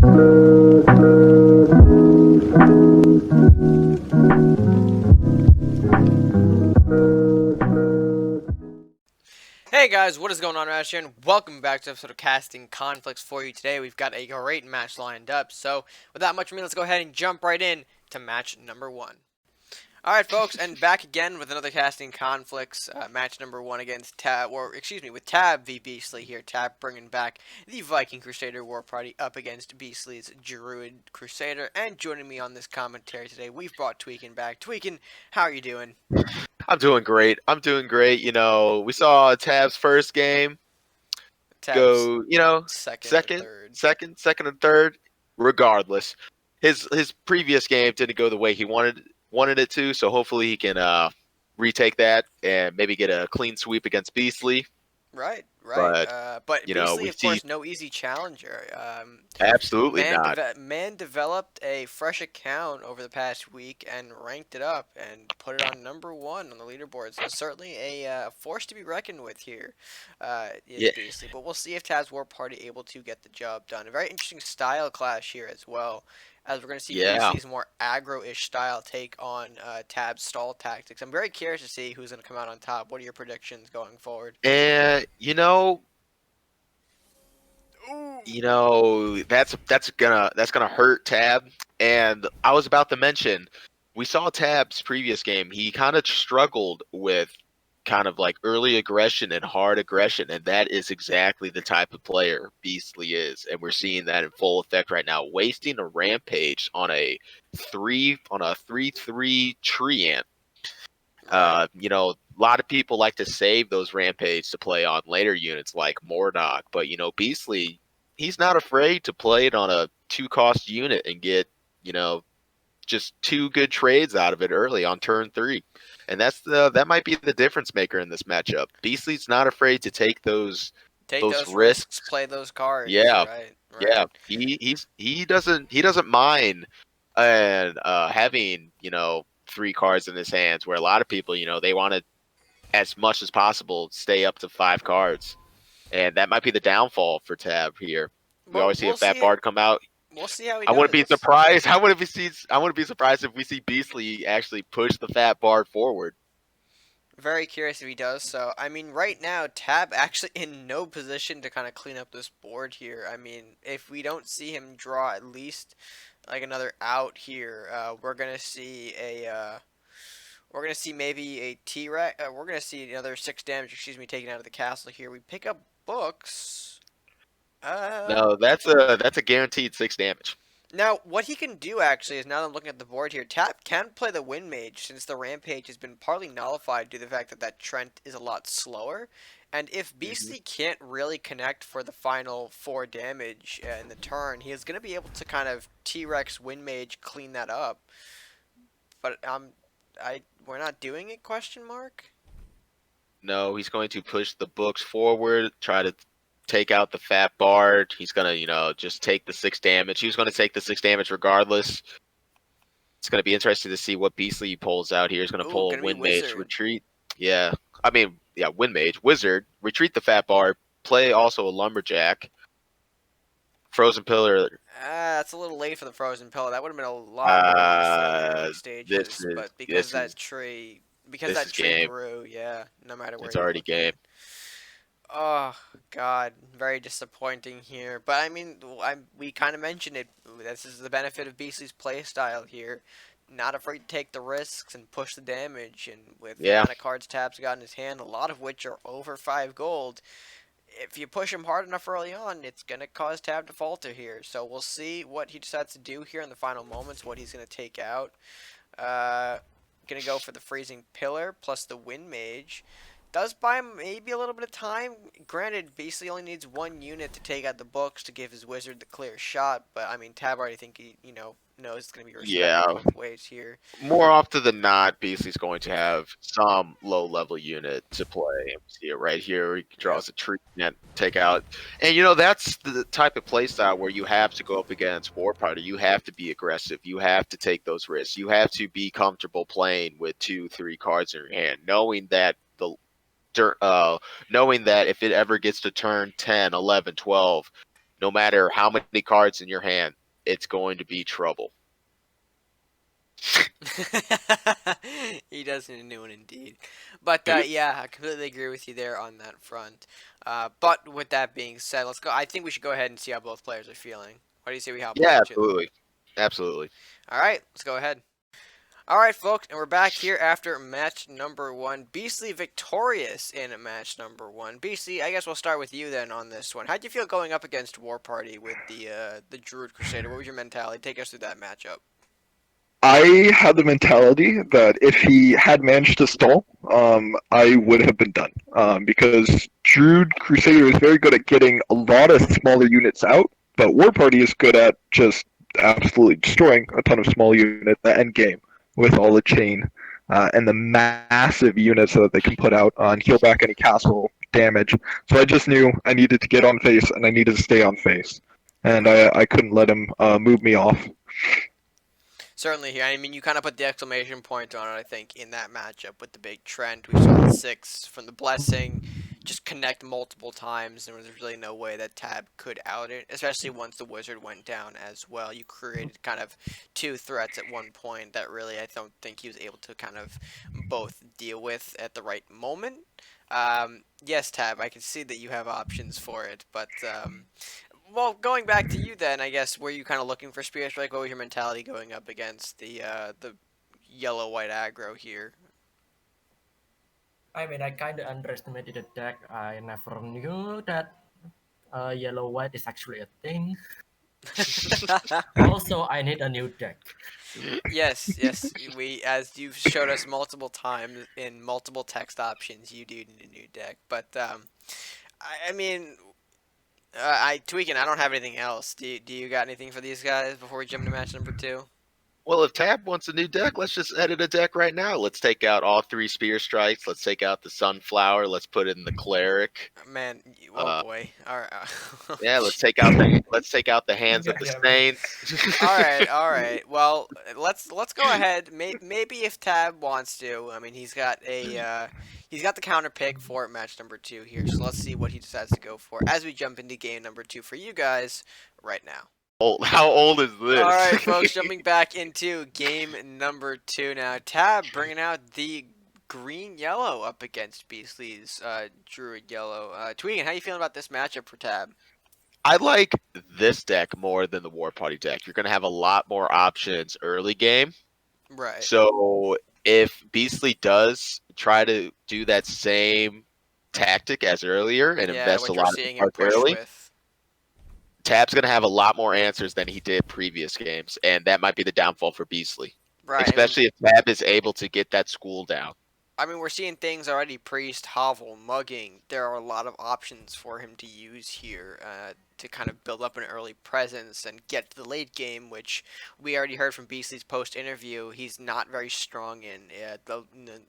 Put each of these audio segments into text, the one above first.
Hey guys, what is going on, RedMaster, and welcome back to episode of Casting Conflicts for you today. We've got a great match lined up, so without much ado, let's go ahead and jump right in to match number one. Alright folks, and back again with another Casting Conflicts match number one against Tab, with Tab v Beastly here. Tab bringing back the Viking Crusader War Party up against Beastly's Druid Crusader, and joining me on this commentary today, we've brought Tweakin back. Tweakin, how are you doing? I'm doing great. I'm doing great. We saw Tab's first game Tab's go, second or second, third. second and third. Regardless, his previous game didn't go the way he wanted it to. So hopefully he can retake that and maybe get a clean sweep against Beastly. Right. But But Beastly, we of see course, no easy challenger. absolutely not. Man developed a fresh account over the past week and ranked it up and put it on number one on the leaderboard. So certainly a force to be reckoned with here in Yeah, Beastly. But we'll see if Taz War Party able to get the job done. A very interesting style clash here as well, as we're going to see yeah. Beastly's more aggro-ish style take on Tab's stall tactics. I'm very curious to see who's going to come out on top. What are your predictions going forward? And that's gonna hurt Tab. And I was about to mention, we saw Tab's previous game. He kind of struggled with kind of like early aggression and hard aggression, and that is exactly the type of player Beastly is, and we're seeing that in full effect right now. Wasting a rampage on a 3/3 tree ant. A lot of people like to save those rampage to play on later units like Mordok, but Beastly, he's not afraid to play it on a 2-cost unit and get, just 2 good trades out of it early on turn 3. And that might be the difference maker in this matchup. Beastly's not afraid to take those Risks, risks. play those cards. Yeah, Right. yeah. He doesn't mind and having 3 cards in his hands, where a lot of people they want to, as much as possible, stay up to 5 cards, and that might be the downfall for Tab here. We Well, always see a Fat Bard come out. We'll see how he I wouldn't be does. surprised. I wouldn't be surprised if we see Beastly actually push the Fat Bard forward. Very curious if he does so. I mean, right now, Tab actually in no position to kind of clean up this board here. I mean, if we don't see him draw at least like another out here, we're gonna see maybe a T-Rex. We're gonna see another 6 damage. Excuse me, taken out of the castle here. We pick up books. No, that's a guaranteed 6 damage. Now, what he can do actually is, now that I'm looking at the board here, Tap can play the Wind Mage, since the Rampage has been partly nullified due to the fact that Trent is a lot slower. And if Beastly can't really connect for the final 4 damage in the turn, he is going to be able to kind of T-Rex Wind Mage clean that up. But we're not doing it, question mark? No, he's going to push the books forward, try to take out the Fat Bard. He's gonna, just take the 6 damage. He was gonna take the 6 damage regardless. It's gonna be interesting to see what Beastly pulls out here. He's gonna pull a Wind Mage retreat. Yeah, Wind Mage Wizard retreat the Fat Bard. Play also a Lumberjack. Frozen Pillar. That's a little late for the Frozen Pillar. That would have been a lot more useful in the early stages. But because that tree grew, yeah, no matter where it's you already game. Oh God, very disappointing here. But I mean, we kind of mentioned it. This is the benefit of Beastly's playstyle here. Not afraid to take the risks and push the damage. And with the amount of cards Tab's got in his hand, a lot of which are over 5 gold, if you push him hard enough early on, it's going to cause Tab to falter here. So we'll see what he decides to do here in the final moments, what he's going to take out. Going to go for the Freezing Pillar plus the Wind Mage. Does buy him maybe a little bit of time. Granted, Beastly only needs 1 unit to take out the books to give his wizard the clear shot. But I mean, Tab already think he, knows it's going to be respected both ways here. More often than not, Beastly's going to have some low-level unit to play. See it right here. He draws a tree and take out. And, that's the type of playstyle where you have to go up against War Party. You have to be aggressive. You have to take those risks. You have to be comfortable playing with 2-3 cards in your hand, knowing that if it ever gets to turn 10, 11, 12, no matter how many cards in your hand, it's going to be trouble. He does need a new one indeed. But yeah, I completely agree with you there on that front. But with that being said, let's go. I think we should go ahead and see how both players are feeling. What do you say we hop Yeah, over to them? absolutely. Absolutely. All right, let's go ahead. All right, folks, and we're back here after match number one. Beastly victorious in match number one. Beastly, I guess we'll start with you then on this one. How'd you feel going up against War Party with the Druid Crusader? What was your mentality? Take us through that matchup. I had the mentality that if he had managed to stall, I would have been done. Because Druid Crusader is very good at getting a lot of smaller units out, but War Party is good at just absolutely destroying a ton of small units at the end game with all the chain and the massive units that they can put out and heal back any castle damage. So I just knew I needed to get on face and I needed to stay on face. And I couldn't let him move me off. Certainly here. I mean, you kind of put the exclamation point on it, I think, in that matchup with the big trend. We saw the 6 from the Blessing just connect multiple times, and there was really no way that Tab could out it, especially once the Wizard went down as well. You created kind of two threats at one point that really I don't think he was able to kind of both deal with at the right moment. Yes, Tab, I can see that you have options for it, but well, going back to you then, I guess, were you kind of looking for Spear Strike? What was your mentality going up against the yellow-white aggro here? I mean, I kind of underestimated the deck. I never knew that yellow white is actually a thing. Also, I need a new deck. Yes, yes, we as you've showed us multiple times in multiple text options, you do need a new deck. But I mean, I tweaking. I don't have anything else. Do you got anything for these guys before we jump into match number two? Well, if Tab wants a new deck, let's just edit a deck right now. Let's take out all 3 Spear Strikes. Let's take out the Sunflower. Let's put in the Cleric. Man, oh Uh, boy. All right. yeah, let's take out the Hands of God the damn it. Saints. All right, all right. Well, let's go ahead. Maybe if Tab wants to, I mean, he's got the counter pick for match number two here. So let's see what he decides to go for as we jump into game number two for you guys right now. How old is All right, this? folks, jumping back into game number two now. Tab bringing out the green yellow up against Beastly's Druid yellow. Tweegan, how you feeling about this matchup for Tab? I like this deck more than the War Party deck. You're going to have a lot more options early game. Right. So if Beastly does try to do that same tactic as earlier and Yeah, invest a what you're lot of seeing him cards push early, with. Tab's going to have a lot more answers than he did previous games, and that might be the downfall for Beastly. Right. Especially if Tab is able to get that school down. I mean, we're seeing things already. Priest, Hovel, Mugging. There are a lot of options for him to use here to kind of build up an early presence and get to the late game, which we already heard from Beastly's post-interview. He's not very strong in.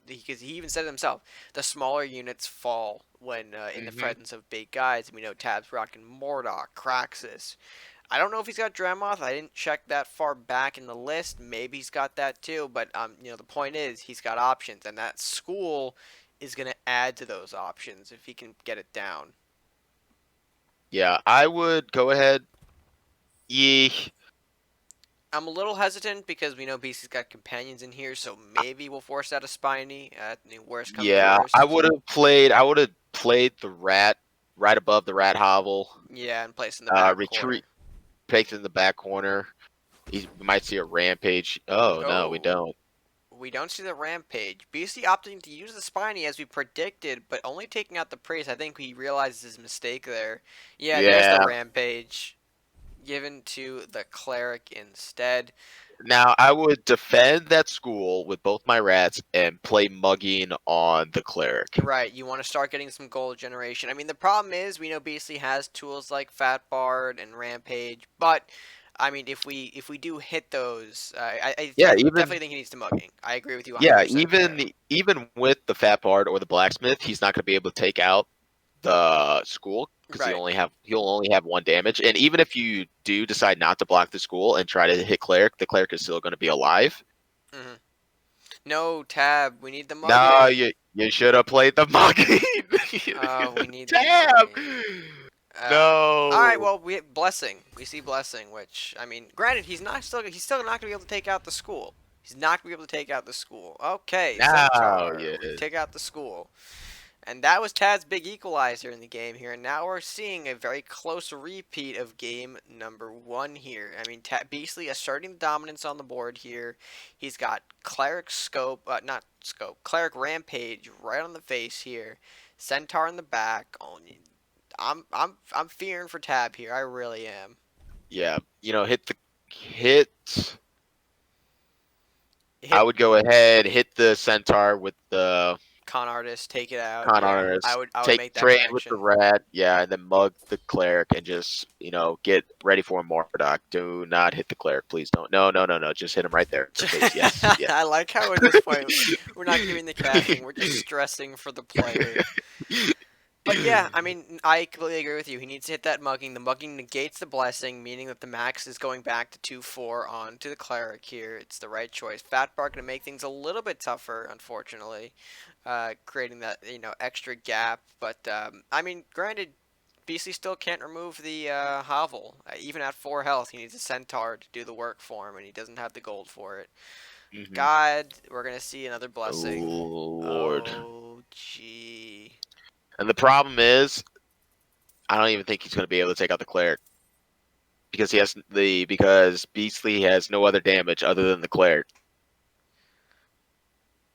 Because he even said it himself. The smaller units fall when in the presence of big guys. We know Tab's rocking Mordok, Kraxus. I don't know if he's got Dramoth. I didn't check that far back in the list. Maybe he's got that too. But the point is he's got options, and that school is going to add to those options if he can get it down. Yeah, I would go ahead. Yeah. I'm a little hesitant because we know BC's got companions in here, so maybe we'll force out a Spiny at the worst comes Yeah, worst. I would have played the rat right above the rat hovel. Yeah, and place in the back Retreat picked in the back corner. We might see a rampage. Oh no, we don't. We don't see the rampage. BC opting to use the Spiny as we predicted, but only taking out the priest. I think he realizes his mistake there. Yeah, there's the rampage. Given to the cleric instead. Now I would defend that school with both my rats and play mugging on the cleric. Right, you want to start getting some gold generation. I mean, the problem is we know BC has tools like Fat Bard and Rampage, but I mean, if we do hit those, I definitely think he needs to mugging. I agree with you 100%. Yeah, even with the Fat Bard or the blacksmith, he's not going to be able to take out the school because he'll only have 1 damage. And even if you do decide not to block the school and try to hit cleric, the cleric is still going to be alive. Mm-hmm. No, Tab, we need the mugging. No, you should have played the mugging. Oh, we need Tab. the mugging. All right, No. well, we blessing. We see blessing, which I mean, granted, he's still not gonna be able to take out the school. He's not gonna be able to take out the school. Okay, Now, Centaur. We yes. take out the school. And that was Tad's big equalizer in the game here. And now we're seeing a very close repeat of game number 1 here. I mean, Beastly asserting dominance on the board here. He's got Cleric Scope, not Scope, Cleric Rampage right on the face here. Centaur in the back. Oh, I'm fearing for Tab here. I really am. Yeah. Hit. I Hit would go ahead, hit the centaur with the Con Artist, take it out. con Yeah, artist, I would take make that trade with the correction. rat, yeah, and then mug the cleric and just get ready for a Mordock. Do not hit the cleric, please don't. No, no, no, no. Just hit him right there. Face. Yes, yes. I like how at this point we're not giving the casting. We're just stressing for the player. But yeah, I mean, I completely agree with you. He needs to hit that mugging. The mugging negates the blessing, meaning that the max is going back to 2-4 on to the cleric here. It's the right choice. Fat Bar going to make things a little bit tougher, unfortunately, creating that extra gap. But I mean, granted, Beastly still can't remove the hovel. Even at 4 health, he needs a centaur to do the work for him, and he doesn't have the gold for it. Hmm. God, we're gonna see another Oh blessing. Lord. Oh, gee. And the problem is, I don't even think he's going to be able to take out the cleric because Beastly has no other damage other than the cleric.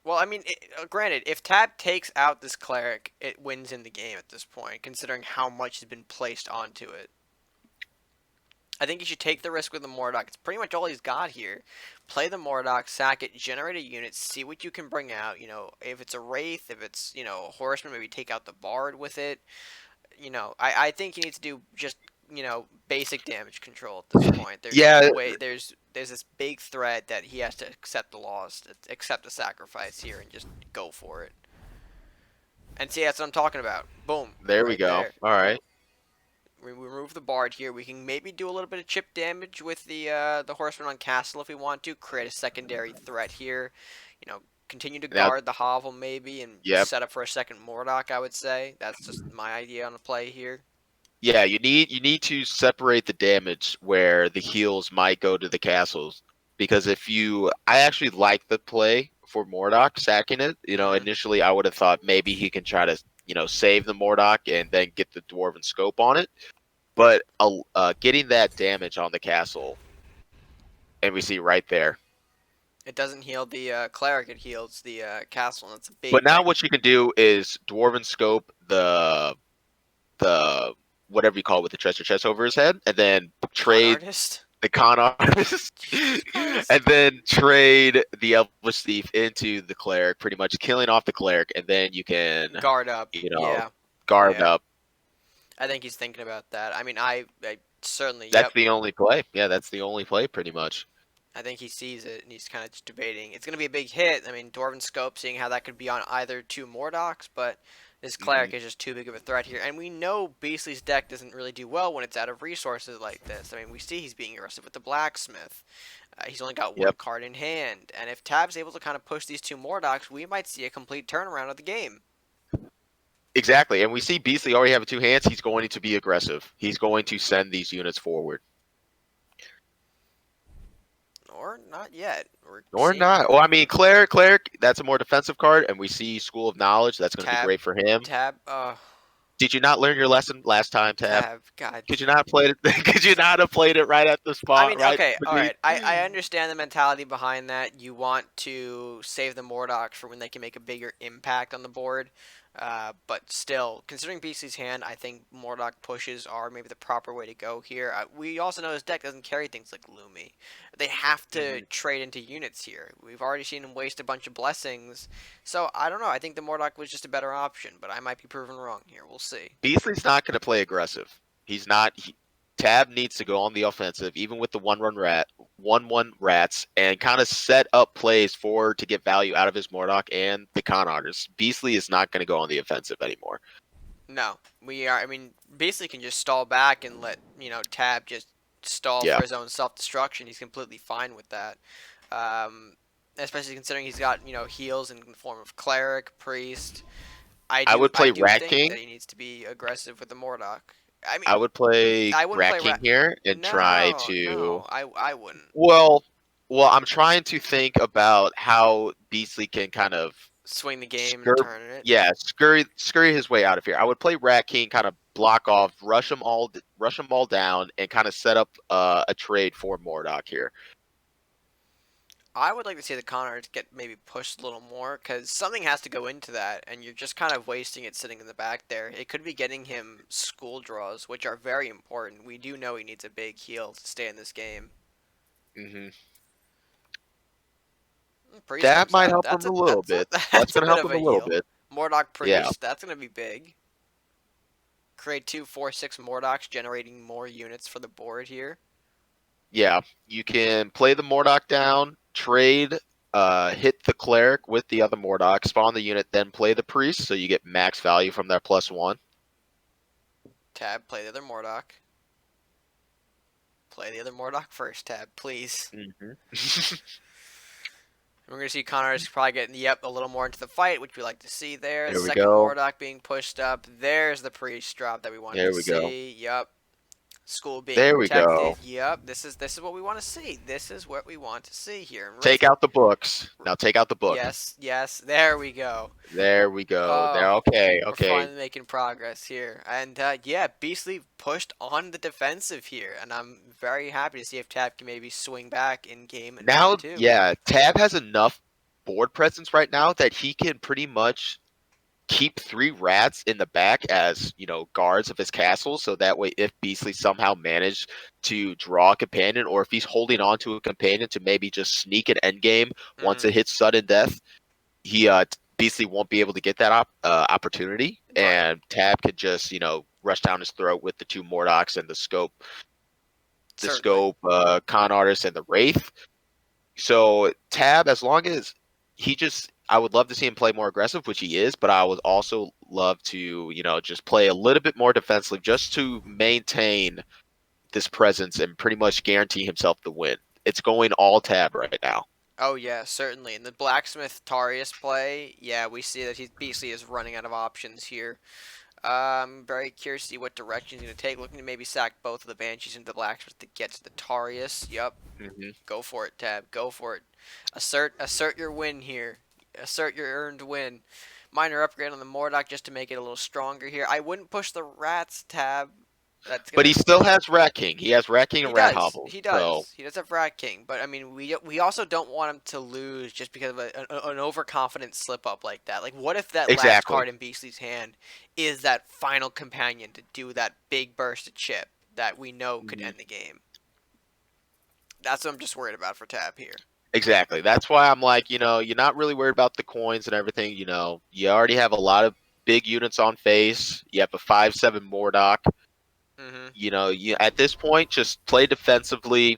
Well, I mean, granted, if Tab takes out this cleric, it wins in the game at this point, considering how much has been placed onto it. I think you should take the risk with the Mordock. It's pretty much all he's got here. Play the Mordock, sack it, generate a unit, see what you can bring out. If it's a Wraith, if it's, a Horseman, maybe take out the Bard with it. I think you need to do just basic damage control at this point. Yeah, There's this big threat that he has to accept the loss, accept the sacrifice here, and just go for it. And see, that's what I'm talking about. Boom, there we right go. there. All right. We remove the bard here. We can maybe do a little bit of chip damage with the horseman on castle if we want to. Create a secondary threat here. Continue to Now, guard the hovel maybe and yep. set up for a second Mordock. I would say that's just my idea on the play here. Yeah, you need to separate the damage where the heals might go to the castles because I actually like the play for Mordock sacking it. Mm-hmm. Initially I would have thought maybe he can try to save the Mordock and then get the dwarven scope on it, but getting that damage on the castle, and we see right there. It doesn't heal the cleric; it heals the castle, and it's a But big now what you can do is dwarven scope the whatever you call it with the treasure chest over his head, and then con trade artist. the con artist, Jesus Christ! and then trade the elvish thief into the cleric, pretty much killing off the cleric, and then you can, Guard up. you know, Yeah, guard yeah. up. I think he's thinking about that. I mean, I certainly. That's Yep. the only play. Yeah, that's the only play, pretty much. I think he sees it and he's kind of just debating. It's going to be a big hit. I mean, Dwarven Scope, seeing how that could be on either two Mordocks, but this Hmm. Cleric is just too big of a threat here. And we know Beastly's deck doesn't really do well when it's out of resources like this. I mean, we see he's being aggressive with the Blacksmith. He's only got one Yep, card in hand. And if Tab's able to kind of push these two Mordocks, we might see a complete turnaround of the game. exactly. And we see Beastly already have two hands. He's going to be aggressive. He's going to send these units forward. Or not yet. We're Or seeing not. Well, I mean, cleric, that's a more defensive card, and we see School of Knowledge. That's going to be Tab, great for him. Tab, Did you not learn your lesson last time, Tab? Tab, God. Could you not play it? Could you not have played it right at the I spot, mean, right okay, all beneath? right. I understand the mentality behind that. You want to save the Mordocks for when they can make a bigger impact on the board. But still, considering BC's hand, I think Mordock pushes are maybe the proper way to go here. We also know his deck doesn't carry things like Lumi. They have to Mhm. trade into units here. We've already seen him waste a bunch of blessings. So, I don't know. I think the Mordock was just a better option, but I might be proven wrong here. We'll see. Beasley's not going to play aggressive. He's not. Tab needs to go on the offensive, even with the one rats, and kind of set up plays to get value out of his Mordock and the con artist. Beasley is not going to go on the offensive anymore. No, we are. I mean, basically can just stall back and let Tab just stall Yeah, for his own self-destruction. He's completely fine with that. Um, Especially considering he's got heals in the form of cleric, priest. I I do would I play do Rat think King. that he needs to be aggressive with the Mordock. I mean, I would play I wouldn't Rat play King here and try No, to. no, I wouldn't. Well, I'm trying to think about how Beastly can kind of Swing the game and scurry, turn it. yeah, scurry his way out of here. I would play Rat King, kind of block off, rush them all down, and kind of set up a trade for Mordok here. I would like to see the Connors get maybe pushed a little more because something has to go into that, and you're just kind of wasting it sitting in the back there. It could be getting him school draws, which are very important. We do know he needs a big heal to stay in this game. Hmm Priest That comes might out. help him a little That's a bit. That's that's a gonna bit help of him a a little heal. bit. Mordok Yeah, Priest. That's gonna be big. Create 2/4/6 Mordoks, generating more units for the board here. yeah. You can play the Mordok down, trade, hit the cleric with the other Mordok, spawn the unit, then play the priest, so you get max value from that +1. Tab, play the other Mordok. Play the other Mordok first, Tab, please. Hmm We're going to see Connors probably getting, a little more into the fight, which we like to see there. There we Second go. Mordok being pushed up. There's the priest drop that we wanted There to we go. see. Yep. School being There we go. protected. Yep. This is what we want to see. This is what we want to see here. Take out the books. Now take out the book. Yes, yes. There we go. There we go. There. Oh, Okay. we're Okay. finally making progress here. And yeah, Beastly pushed on the defensive here, and I'm very happy to see if Tab can maybe swing back in game number Now, two. yeah, Tab has enough board presence right now that he can pretty much keep 3 rats in the back as, guards of his castle. So that way, if Beastly somehow managed to draw a companion, or if he's holding on to a companion to maybe just sneak an endgame once Mhm. it hits sudden death, he Beastly won't be able to get that opportunity, Right. and Tab could just rush down his throat with the 2 Mordocs and the Certainly. scope, con artist, and the wraith. So Tab, as long as I would love to see him play more aggressive, which he is, but I would also love to, just play a little bit more defensively, just to maintain this presence and pretty much guarantee himself the win. It's going all Tab right now. Oh yeah, certainly. In the Blacksmith Tarius play, yeah, we see that he Beastly is running out of options here. I'm very curious to see what direction he's going to take. Looking to maybe sack both of the Banshees into the Blacksmith to get to the Tarius. Yep. Hmm Go for it, Tab. Go for it. Assert your win here. Assert your earned win. Minor upgrade on the Mordok just to make it a little stronger here. I wouldn't push the Rats, Tab. That's But gonna. he still has Rat King. He has Rat King He and Rat does. Hovel. He So does. He does have Rat King, but I mean, we also don't want him to lose just because of an overconfident slip up like that. Like, what if that last exactly. card in Beastly's hand is that final companion to do that big burst of chip that we know could Mhm. end the game? That's what I'm just worried about for Tab here. Exactly. That's why I'm like, you're not really worried about the coins and everything. You already have a lot of big units on face. You have a 5/7 Mordok. Mm-hmm. You at this point just play defensively.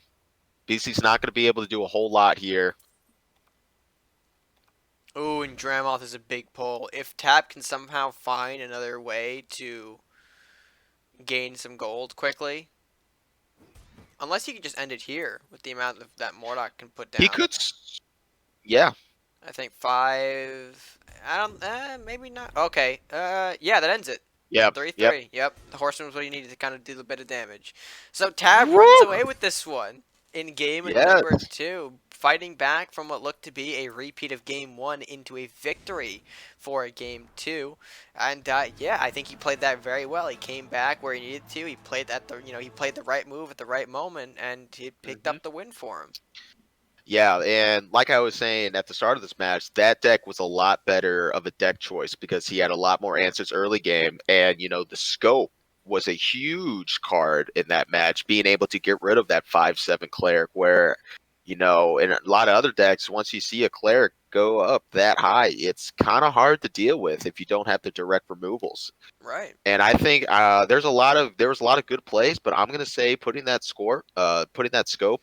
BC's not going to be able to do a whole lot here. Ooh, and Dramoth is a big pull. If Tab can somehow find another way to gain some gold quickly, unless he can just end it here with the amount that Mordok can put He down. could, yeah, I think 5. I don't. Maybe not. Okay. Yeah, that ends it. yep, Three yep. three. Yep. The horseman was what you needed to kind of do a bit of damage. So Tab runs Woo! away with this one in game Yes. number 2, fighting back from what looked to be a repeat of game 1 into a victory for game 2. And yeah, I think he played that very well. He came back where he needed to. He played he played the right move at the right moment, and he picked hmm up the win for him. Yeah, and like I was saying at the start of this match, that deck was a lot better of a deck choice because he had a lot more answers early game, and the scope was a huge card in that match, being able to get rid of that 5/7 cleric. Where in a lot of other decks, once you see a cleric go up that high, it's kind of hard to deal with if you don't have the direct removals. Right. And I think there was a lot of good plays, but I'm gonna say putting that scope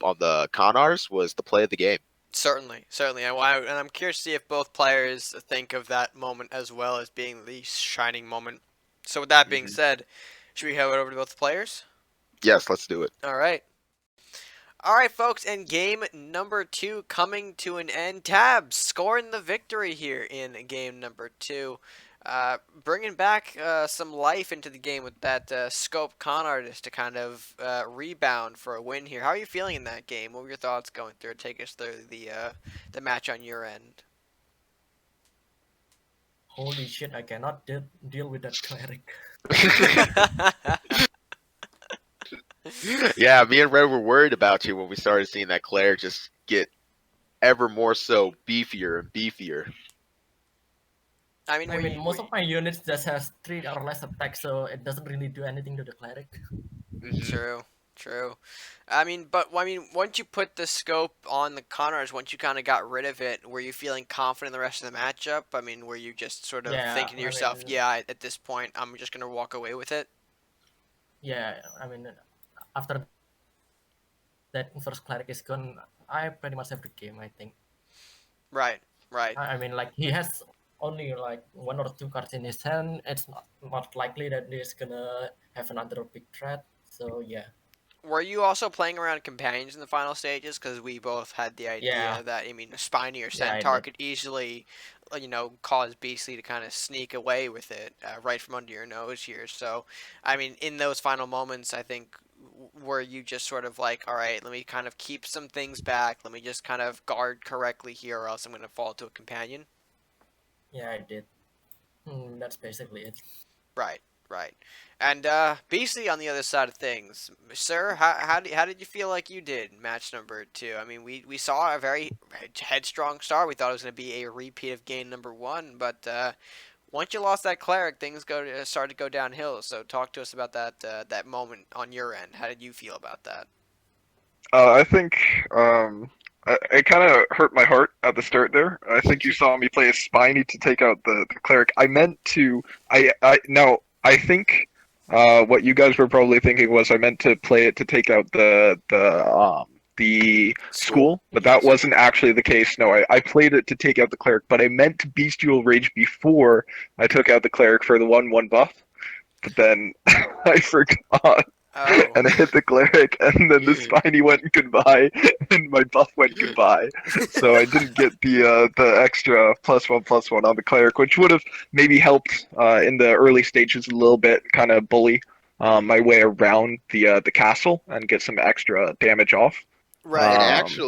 on the Conars was the play of the game. Certainly, certainly. And I'm curious to see if both players think of that moment as well as being the shining moment. So with that being Hmm said, should we head over to both players? Yes, let's do it. All right. All right, folks, and game number 2 coming to an end. Tabs scoring the victory here in game number 2. Bringing back some life into the game with that scope con artist to kind of rebound for a win here. How are you feeling in that game? What were your thoughts going through? Take us through the match on your end. Holy shit! I cannot deal with that cleric. Yeah, me and Red were worried about you when we started seeing that cleric just get ever more so beefier and beefier. I mean, I mean, most of my units just has 3 or less attack, so it doesn't really do anything to the cleric. Hmm. true, true. I mean, once you put the scope on the Connors, once you kind of got rid of it, were you feeling confident in the rest of the matchup? I mean, were you just sort of Yeah, thinking to I yourself, mean, yeah, at this point, I'm just gonna walk away with it? yeah, I mean, after that first cleric is gone, I pretty much have the game. I think. Right, right. I mean, like he has only like 1 or 2 cards in his hand. It's not likely that he's gonna have another big threat. So yeah, Were you also playing around companions in the final stages? Because we both had the yeah, idea that, I mean, a Spiny or yeah, I Centaur did. could easily, cause Beastly to kind of sneak away with it right from under your nose here. So, I mean, in those final moments, I think, were you just sort of like, all right, let me kind of keep some things back. Let me just kind of guard correctly here, or else I'm going to fall to a companion? Yeah, I did. That's basically it. Right, right. And BC on the other side of things, sir, how did you feel like you did in match number two? I mean, we saw a very headstrong start. We thought it was going to be a repeat of game number one, but once you lost that cleric, things started to go downhill. So talk to us about that moment on your end. How did you feel about that? I think it kind of hurt my heart at the start there. I think you saw me play a spiny to take out the cleric. I meant to. I no. I think what you guys were probably thinking was I meant to play it to take out the School. school, but that Yes. wasn't actually the case. No, I played it to take out the cleric, but I meant to bestial rage before I took out the cleric for the 1/1 buff. But then I forgot Oh. and I hit the cleric, and then the spiny went goodbye, and my buff went goodbye. So I didn't get the extra +1/+1 on the cleric, which would have maybe helped in the early stages a little bit, kind of bully my way around the castle and get some extra damage off. Right. And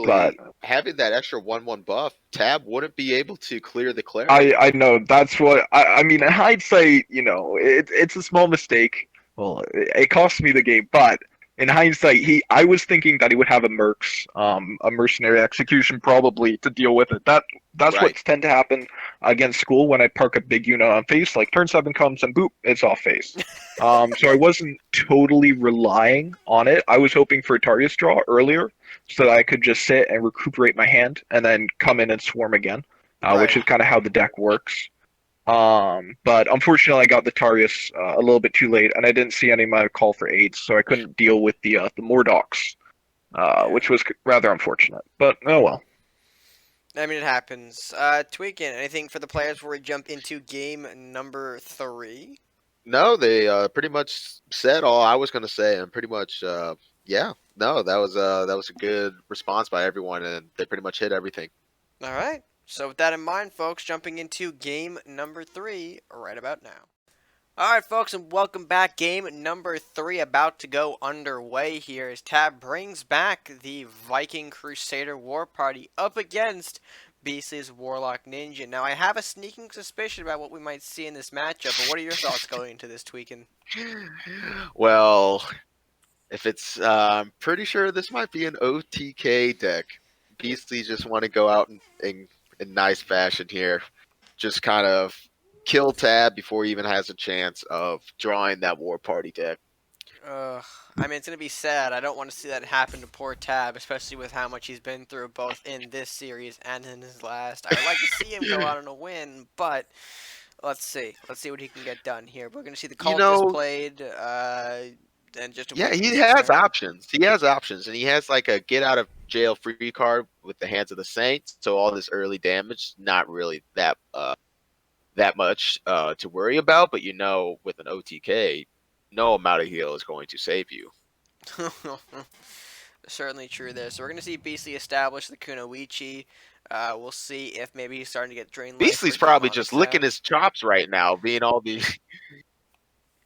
But actually, having that extra 1/1 buff, Tab wouldn't be able to clear the cleric. I know that's what I mean. In hindsight, it's a small mistake. Well, it cost me the game, but in hindsight, I was thinking that he would have a mercenary execution probably to deal with it. That's what Right. tend to happen against school when I park a big unit on face. Like turn 7 comes and boop, it's off face. So I wasn't totally relying on it. I was hoping for a Tarius draw earlier so that I could just sit and recuperate my hand and then come in and swarm again, which Right. is kind of how the deck works. But unfortunately, I got the Tarius a little bit too late, and I didn't see any of my call for aids, so I couldn't deal with the Mordocs, Yeah. which was rather unfortunate. But oh well. I mean, it happens. Tweaking, anything for the players before we jump into game number three? No, they pretty much said all I was going to say, and pretty much, yeah. No, that was a good response by everyone, and they pretty much hit everything. All right. So with that in mind, folks, jumping into game number three right about now. All right, folks, and welcome back. Game number three about to go underway here as Tab brings back the Viking Crusader War Party up against Beastly's Warlock Ninja. Now, I have a sneaking suspicion about what we might see in this matchup, but what are your thoughts going into this, Tweakin? Well, if it's, I'm pretty sure this might be an OTK deck. Beastly just want to go out in nice fashion here. Just kind of kill Tab before he even has a chance of drawing that War Party deck. I mean, it's going to be sad. I don't want to see that happen to poor Tab, especially with how much he's been through both in this series and in his last. I would like to see him go out on a win, but let's see. Let's see what he can get done here. We're going to see the You Cultist know, played, and just a yeah, weak he pieces has there. options. He has options, and he has like a get out of jail free card with the Hands of the Saints. So all this early damage, not really that much to worry about. But with an OTK, no amount of heal is going to save you. Certainly true there. So we're going to see Beastly establish the Kunoichi. We'll see if maybe he's starting to get Drain Life for Beastly's a probably demonic just licking tap. his chops right now, being all these.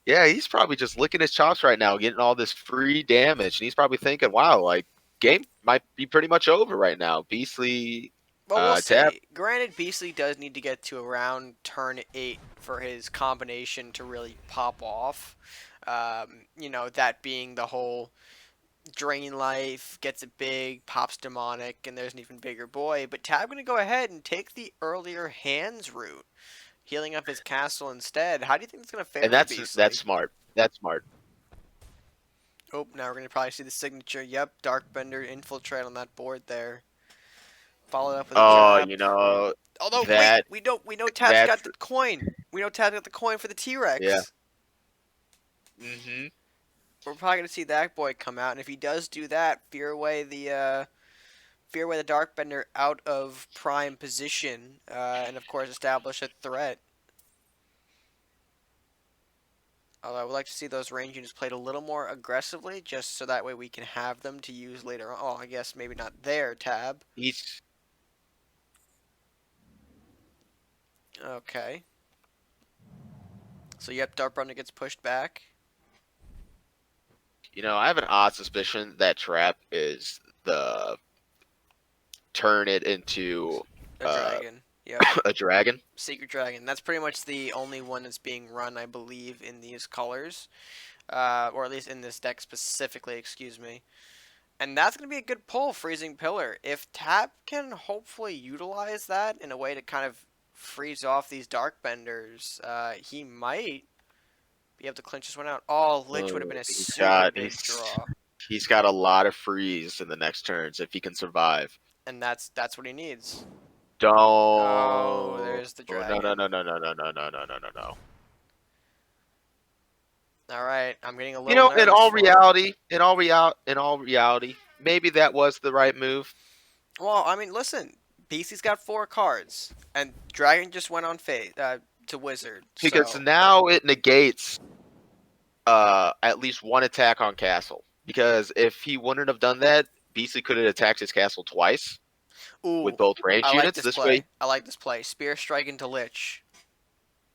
Yeah, he's probably just licking his chops right now, getting all this free damage, and he's probably thinking, "Wow, like game might be pretty much over right now." Beastly, Well, we'll Tab. see. Granted, Beastly does need to get to around turn 8 for his combination to really pop off. That being the whole Drain Life, gets it big, pops Demonic, and there's an even bigger boy. But Tab going to go ahead and take the earlier hands route, healing up his castle instead. How do you think it's going to fare And for that's Beastly? smart. That's smart. Oh, now we're going to probably see the signature. Yep, Darkbender infiltrate on that board there. Followed up with a Oh, trap. Although, wait, that we know Tab's that got the coin. We know Tab's got the coin for the yeah. T-Rex. Hmm. We're probably gonna see that boy come out, and if he does do that, fear away the Darkbender out of prime position, and of course establish a threat. Although I would like to see those range units played a little more aggressively, just so that way we can have them to use later on. Oh, I guess maybe not there, Tab. He's Okay. So yep, Darkbender gets pushed back. I have an odd suspicion that trap is the turn it into A dragon. Yep. a dragon. Secret Dragon. That's pretty much the only one that's being run, I believe, in these colors. Or at least in this deck specifically, excuse me. And that's going to be a good pull, Freezing Pillar. If Tab can hopefully utilize that in a way to kind of freeze off these Darkbenders, he might be able to clinch this one out. Oh, Lich would have been a He's super got big draw. he's got a lot of freeze in the next turns if he can survive. And that's what he needs. Don't. Oh, there's the Oh, no, no, dragon. no, no, no, no, no, no, no, no, no, no. All right, I'm getting a little In nervous all for him. reality, in all reality, maybe that was the right move. Well, I mean, listen, Beastie's got 4 cards, and Dragon just went on to Wizard. Because So, now it negates at least one attack on castle. Because if he wouldn't have done that, Beastly could have attacked his castle twice with ooh, both range I like units. this This way, play. I like this play. Spear Strike into Lich.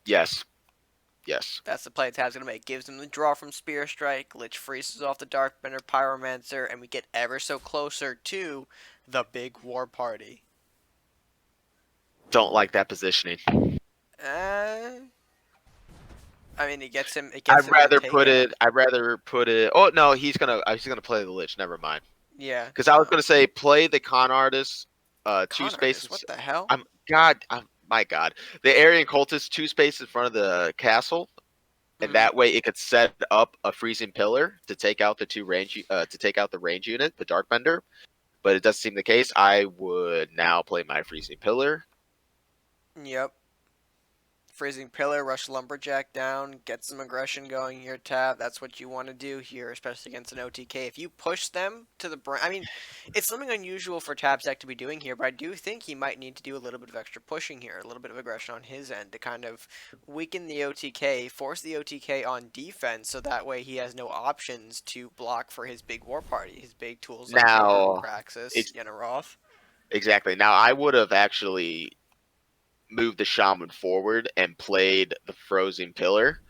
yes, yes. That's the play Tab's gonna make. Gives him the draw from Spear Strike. Lich freezes off the Darkbender Pyromancer, and we get ever so closer to the big war party. Don't like that positioning. Uh, I mean, it gets him. It gets I'd him to rather take put it. it. I'd rather put it. Oh no, he's gonna play the Lich. Never mind. Yeah. Because I was gonna say play the con artist. Two Con Artist. spaces. What the hell? My God, the Aryan cultist 2 spaces in front of the castle, and Mhm. that way it could set up a freezing pillar to take out the to take out the range unit, the Darkbender. But it doesn't seem the case. I would now play my freezing pillar. Yep. Freezing Pillar, rush Lumberjack down, get some aggression going here, Tab. That's what you want to do here, especially against an OTK. If you push them to the brink, I mean, it's something unusual for Tab's deck to be doing here, but I do think he might need to do a little bit of extra pushing here, a little bit of aggression on his end to kind of weaken the OTK, force the OTK on defense, so that way he has no options to block for his big war party, his big tools like Now, Praxis, it's Yenneroth. exactly. Now I would have actually moved the shaman forward and played the frozen pillar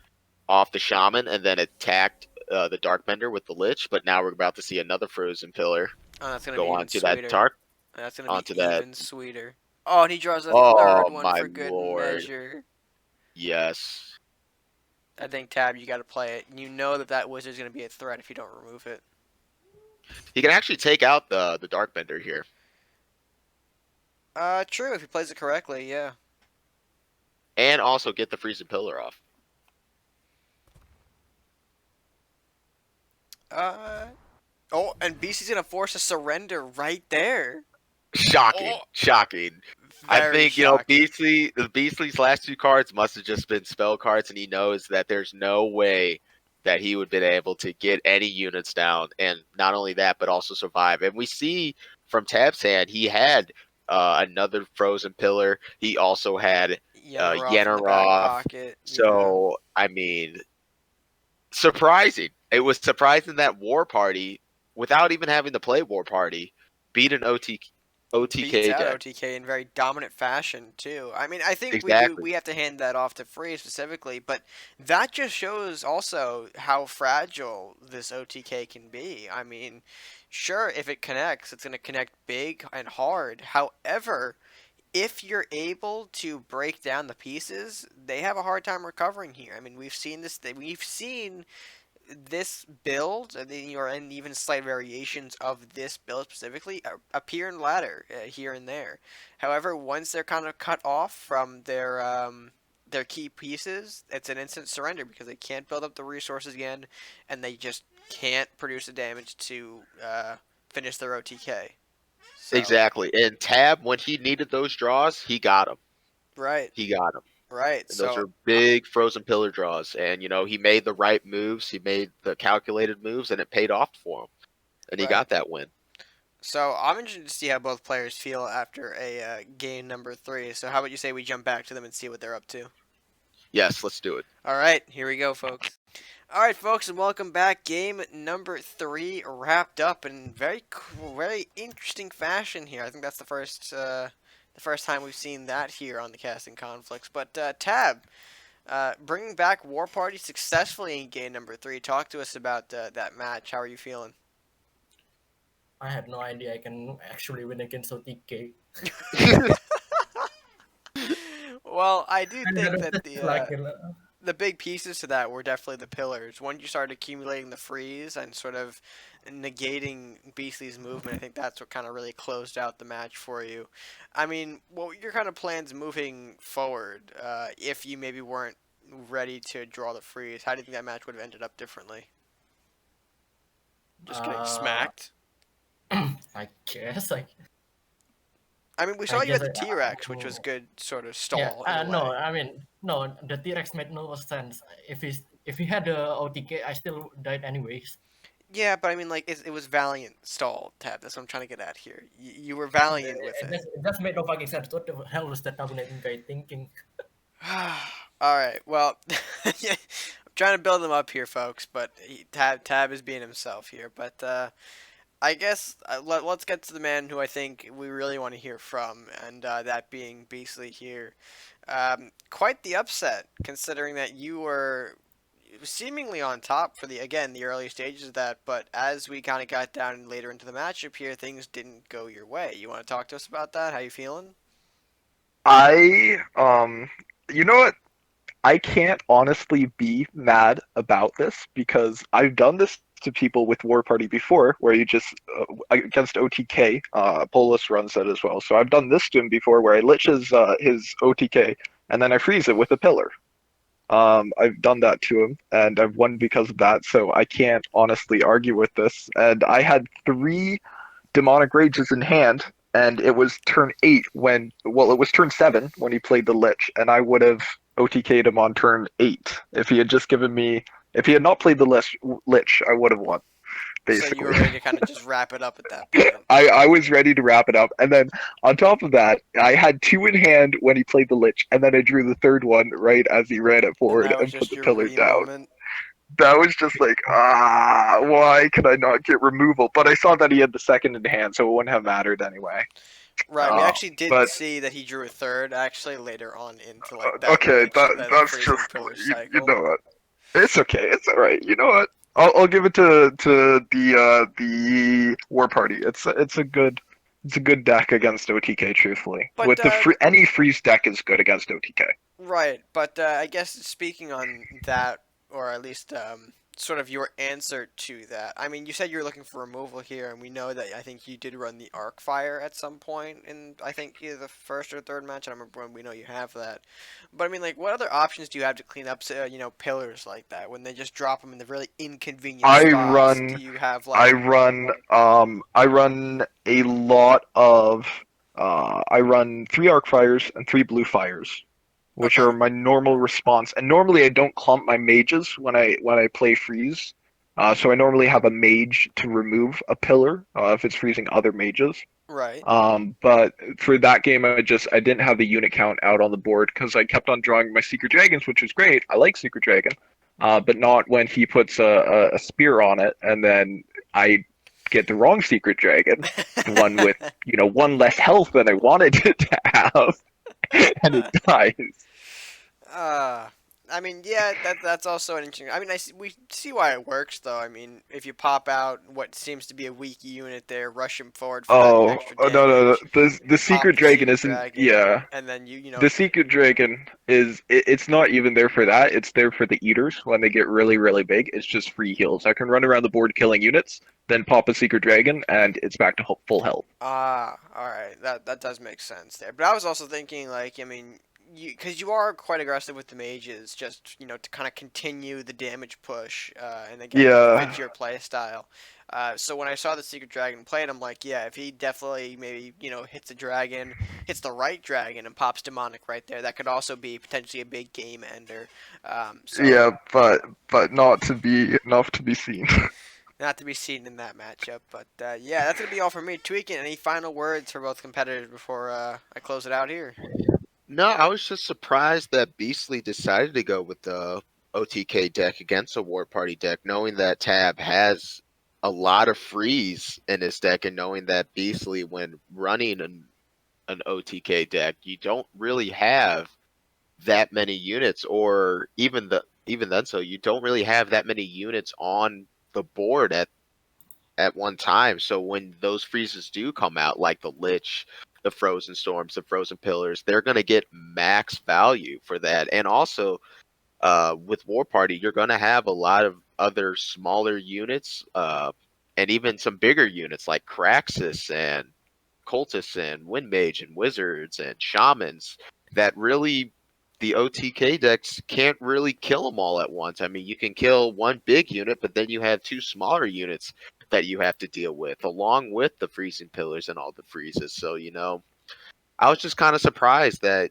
off the shaman, and then attacked the Darkbender with the Lich. But now we're about to see another frozen pillar Oh, that's going to be go even onto that sweeter. Dark That's going to onto be that. even sweeter. Oh, and he draws a Oh third one my for good lord! measure. Yes. I think, Tab, you got to play it. You know that wizard's going to be a threat if you don't remove it. He can actually take out the Darkbender here. True, if he plays it correctly, yeah. And also get the freezing pillar off. Oh, and BC's going to force a surrender right there. Shocking. Oh, Shocking. I very think, shocking. Beastly's last 2 cards must have just been spell cards, and he knows that there's no way that he would have been able to get any units down, and not only that, but also survive. And we see from Tab's hand, he had another frozen pillar. He also had Yenneroth in the back Yenneroth. pocket. Yeah. So, I mean, surprising. It was surprising that War Party without even having to play War Party, beat an Beats OTK out deck. OTK in very dominant fashion too. I mean, I think Exactly. we have to hand that off to Free specifically, but that just shows also how fragile this OTK can be. I mean, sure, if it connects, it's going to connect big and hard. However, if you're able to break down the pieces, they have a hard time recovering here. I mean, we've seen this. We've seen this build, and even slight variations of this build specifically, appear in ladder here and there. However, once they're kind of cut off from their key pieces, it's an instant surrender because they can't build up the resources again, and they just can't produce the damage to finish their OTK. So, Exactly. And Tab, when he needed those draws, he got them. right, He got them. right. And those So are big frozen pillar draws. And, he made the right moves. He made the calculated moves, and it paid off for him. And he right. got that win. So I'm interested to see how both players feel after a game number 3. So how about you say we jump back to them and see what they're up to? Yes, let's do it. All right, here we go, folks. All right, folks, and welcome back. Game number 3 wrapped up in very interesting fashion here. I think that's the first time we've seen that here on the Casting Conflicts. But Tab, bringing back War Party successfully in game number 3. Talk to us about that match. How are you feeling? I had no idea I can actually win against OTK. Well, I do And think that that was like the big pieces to that were definitely the pillars. Once you started accumulating the freeze and sort of negating Beastly's movement, I think that's what kind of really closed out the match for you. I mean, what were your kind of plans moving forward if you maybe weren't ready to draw the freeze? How do you think that match would have ended up differently? Just getting uh, smacked. I guess I mean, we I saw you guess at the T-Rex, which was good sort of yeah. stall in a No, way. I mean no. The T-Rex made no sense. If he had the OTK, I still died anyways. Yeah, but I mean, like, it was Valiant stall, Tab. That's what I'm trying to get at here. You were It, Valiant with it, it. just, it just made no fucking sense. What the hell was that Tabbune guy thinking? All right. Well, yeah, I'm trying to build him up here, folks. But Tab is being himself here. But I guess let's get to the man who I think we really want to hear from, and that being Beasley here. Quite the upset, considering that you were seemingly on top for the early stages of that. But as we kind of got down later into the matchup here, things didn't go your way. You want to talk to us about that? How you feeling? I you know what? I can't honestly be mad about this because I've done this to people with War Party before, where you just against OTK. Polus runs that as well, so I've done this to him before, where I lich his OTK and then I freeze it with a pillar. I've done that to him, and I've won because of that. So I can't honestly argue with this. And I had 3 demonic rages in hand, and it was turn 8 when, well, it was turn 7 when he played the lich, and I would have OTK'd him on turn 8 if he had just given me. If he had not played the lich, I would have won. So you were Basically, ready to kind of just wrap it up at that point. I was ready to wrap it up, and then on top of that, I had 2 in hand when he played the lich, and then I drew the third one right as he ran it And forward that was and put just the your pillar re down. moment. That was just like, why could I not get removal? But I saw that he had the second in hand, so it wouldn't have mattered anyway. Right, we actually did But see that he drew a third actually later on into like that okay, lich, that that's freezing just pillar you cycle. know what? It's okay. It's all right. You know what? I'll give it to the War Party. It's a good deck against OTK. Truthfully, But with any freeze deck is good against OTK. right, but I guess speaking on that, or at least sort of your answer to that. I mean, you said you were looking for removal here, and we know that I think you did run the arc fire at some point in I think either the first or third match. I don't remember when. We know you have that, but I mean, like, what other options do you have to clean up, pillars like that when they just drop them in the really inconvenient I spots? Do run you have I like run I run a lot of I run 3 arc fires and 3 blue fires, which okay, are my normal response. And normally I don't clump my mages when I play freeze. So I normally have a mage to remove a pillar if it's freezing other mages. right? But for that game, I didn't have the unit count out on the board because I kept on drawing my secret dragons, which was great. I like secret dragon, but not when he puts a spear on it, and then I get the wrong secret dragon, the one with one less health than I wanted it to have, and it dies. Uh, I mean, yeah, that's also an interesting. I mean, we see why it works, though. I mean, if you pop out what seems to be a weak unit there, rush him forward for that Oh, extra oh no, no, no. damage, The pop secret the dragon secret isn't. dragon, Yeah, and then you know, the secret dragon it's not even there for that. It's there for the eaters when they get really, really big. It's just free heals. I can run around the board killing units, then pop a secret dragon, and it's back to full health. all right, that does make sense there. But I was also thinking, like, I mean, because you are quite aggressive with the mages, just to kind of continue the damage push, and again, it fits Yeah, your play style. So when I saw the secret dragon played, I'm like, yeah, if he definitely maybe hits a dragon, hits the right dragon, and pops demonic right there, that could also be potentially a big game ender. So yeah, but not to be seen. not to be seen in that matchup. But yeah, that's gonna be all for me. Tweaking. Any final words for both competitors before I close it out here? No, I was just surprised that Beastly decided to go with the OTK deck against a War Party deck, knowing that Tab has a lot of freeze in his deck, and knowing that Beastly, when running an OTK deck, you don't really have that many units, or even then, so you don't really have that many units on the board at one time. So when those freezes do come out, like the Lich, the Frozen Storms, the Frozen Pillars, they're going to get max value for that. And also, with War Party, you're going to have a lot of other smaller units, and even some bigger units like Kraxus and Cultists and Wind Mage and Wizards and Shamans that really the OTK decks can't really kill them all at once. I mean, you can kill one big unit, but then you have two smaller units that you have to deal with, along with the freezing pillars and all the freezes. So, I was just kind of surprised that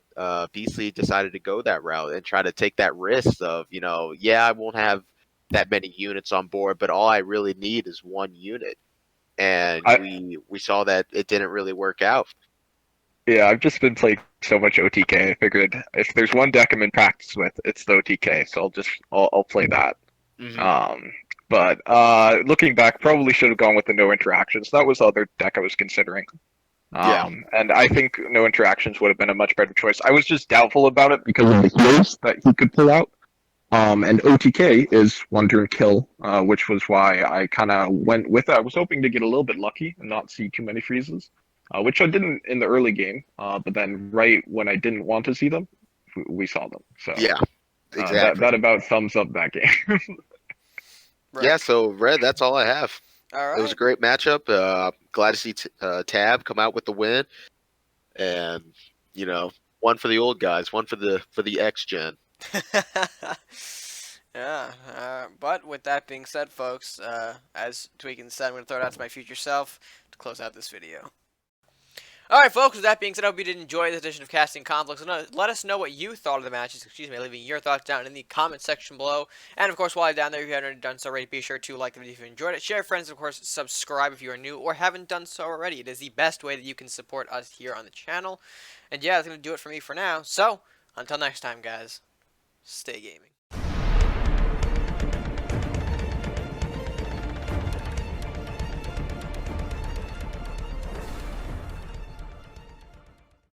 Beastly decided to go that route and try to take that risk of, yeah, I won't have that many units on board, but all I really need is one unit. And I we saw that it didn't really work out. Yeah, I've just been playing so much OTK. I figured if there's one deck I'm in practice with, it's the OTK. So I'll play that. Hmm. Um, but looking back, probably should have gone with the no interactions. That was the other deck I was considering. Yeah. And I think no interactions would have been a much better choice. I was just doubtful about it because of the heals that he could pull out. And OTK is one turn kill, which was why I kind of went with it. I was hoping to get a little bit lucky and not see too many freezes, which I didn't in the early game. But then right when I didn't want to see them, we saw them. So Yeah, that exactly. that about sums up that game. Yeah, Right. so Red, that's all I have. All It was a right. great matchup. Glad to see Tab come out with the win, and you know, one for the old guys, one for the X Gen. Yeah, but with that being said, folks, as Tweakin said, I'm going to throw it out to my future self to close out this video. Alright, folks, with that being said, I hope you did enjoy this edition of Casting Conflicts. Let us know what you thought of the matches, leaving your thoughts down in the comment section below. And, of course, while you're down there, if you haven't already done so already, be sure to like the video if you enjoyed it, share with friends, and, of course, subscribe if you are new or haven't done so already. It is the best way that you can support us here on the channel. And, yeah, that's going to do it for me for now. So, until next time, guys, stay gaming.